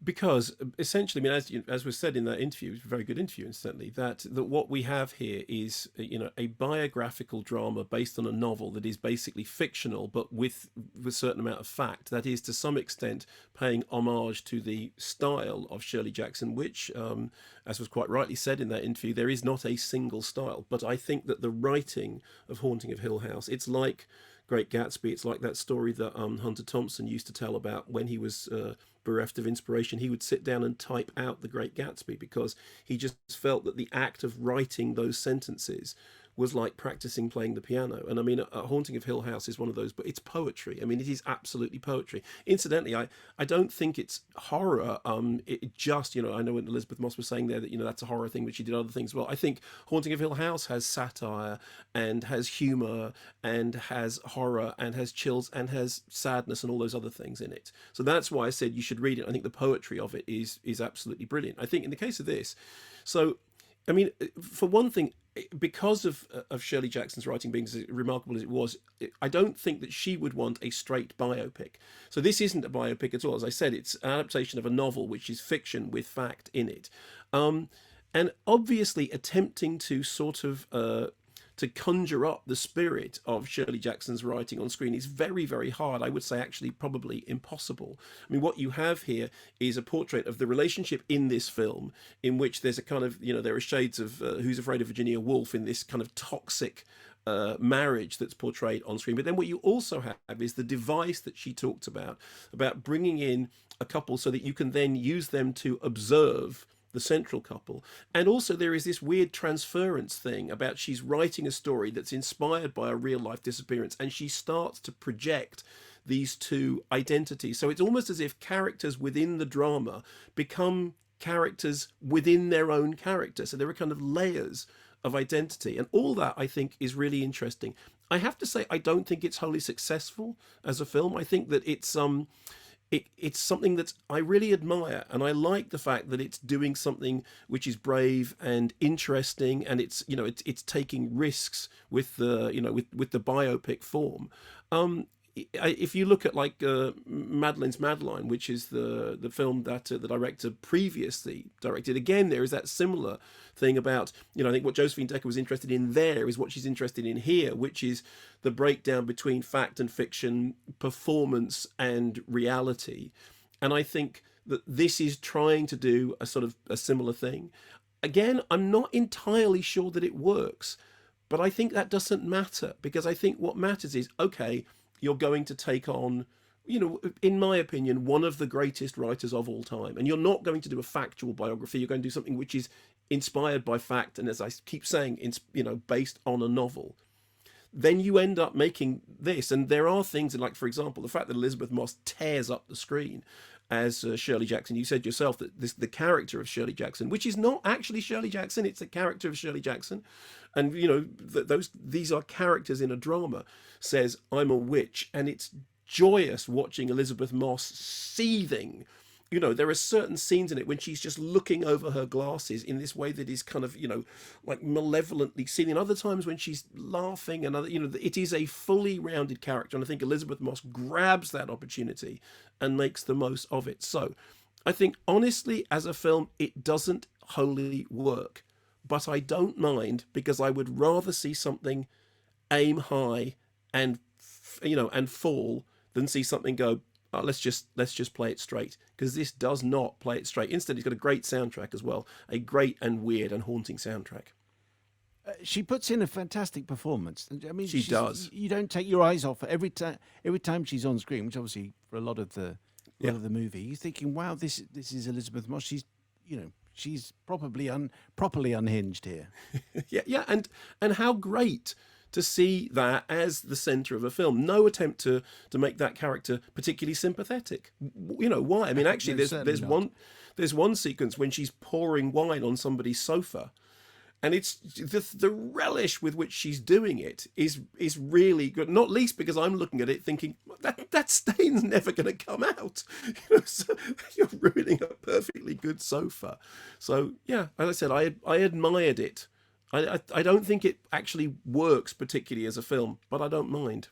Because essentially, I mean, as was said in that interview, it was a very good interview, incidentally, that what we have here is, a biographical drama based on a novel that is basically fictional, but with a certain amount of fact. That is, to some extent, paying homage to the style of Shirley Jackson, which, as was quite rightly said in that interview, there is not a single style. But I think that the writing of Haunting of Hill House, it's like Great Gatsby. It's like that story that Hunter Thompson used to tell about when he was bereft of inspiration. He would sit down and type out The Great Gatsby because he just felt that the act of writing those sentences was like practicing playing the piano. And I mean, a Haunting of Hill House is one of those, but it's poetry. I mean, it is absolutely poetry. Incidentally, I don't think it's horror. It just, I know what Elizabeth Moss was saying there that, that's a horror thing, but she did other things as well. I think Haunting of Hill House has satire and has humor and has horror and has chills and has sadness and all those other things in it. So that's why I said you should read it. I think the poetry of it is absolutely brilliant. I think in the case of this, so I mean, for one thing, because of Shirley Jackson's writing being as remarkable as it was, I don't think that she would want a straight biopic. So this isn't a biopic at all. As I said, it's an adaptation of a novel, which is fiction with fact in it. And obviously attempting to sort of to conjure up the spirit of Shirley Jackson's writing on screen is very, very hard. I would say actually probably impossible. I mean, what you have here is a portrait of the relationship in this film, in which there's a kind of, there are shades of Who's Afraid of Virginia Woolf in this kind of toxic marriage that's portrayed on screen. But then what you also have is the device that she talked about bringing in a couple so that you can then use them to observe the central couple. And also there is this weird transference thing about she's writing a story that's inspired by a real life disappearance, and she starts to project these two identities. So it's almost as if characters within the drama become characters within their own character. So there are kind of layers of identity, and all that I think is really interesting. I have to say, I don't think it's wholly successful as a film. I think that it's something that I really admire, and I like the fact that it's doing something which is brave and interesting, and it's taking risks with the with the biopic form. If you look at like Madeline's Madeline, which is the film that the director previously directed, again there is that similar thing about, I think what Josephine Decker was interested in there is what she's interested in here, which is the breakdown between fact and fiction, performance and reality. And I think that this is trying to do a sort of a similar thing. Again, I'm not entirely sure that it works, but I think that doesn't matter, because I think what matters is, okay, you're going to take on, in my opinion, one of the greatest writers of all time. And you're not going to do a factual biography. You're going to do something which is inspired by fact. And as I keep saying, it's, based on a novel. Then you end up making this. And there are things like, for example, the fact that Elizabeth Moss tears up the screen as Shirley Jackson. You said yourself that the character of Shirley Jackson, which is not actually Shirley Jackson, it's the character of Shirley Jackson. And, these are characters in a drama, says, I'm a witch. And it's joyous watching Elizabeth Moss seething. There are certain scenes in it when she's just looking over her glasses in this way that is kind of, like malevolently seething. Other times when she's laughing and it is a fully rounded character. And I think Elizabeth Moss grabs that opportunity and makes the most of it. So I think honestly, as a film, it doesn't wholly work, but I don't mind, because I would rather see something aim high and, and fall than see something go, oh, let's just play it straight, because this does not play it straight. Instead, it's got a great soundtrack as well, a great and weird and haunting soundtrack. She puts in a fantastic performance. I mean, she does. You don't take your eyes off her every time she's on screen, which obviously for a lot of the movie, you're thinking, wow, this is Elizabeth Moss. She's properly unhinged here. yeah, and how great to see that as the centre of a film. No attempt to make that character particularly sympathetic. Why? I mean, actually, No, there's one sequence when she's pouring wine on somebody's sofa, and it's the relish with which she's doing it is really good. Not least because I'm looking at it thinking that stain's never going to come out. So you're ruining a perfectly good sofa. So yeah, as I said, I admired it. I don't think it actually works particularly as a film, but I don't mind.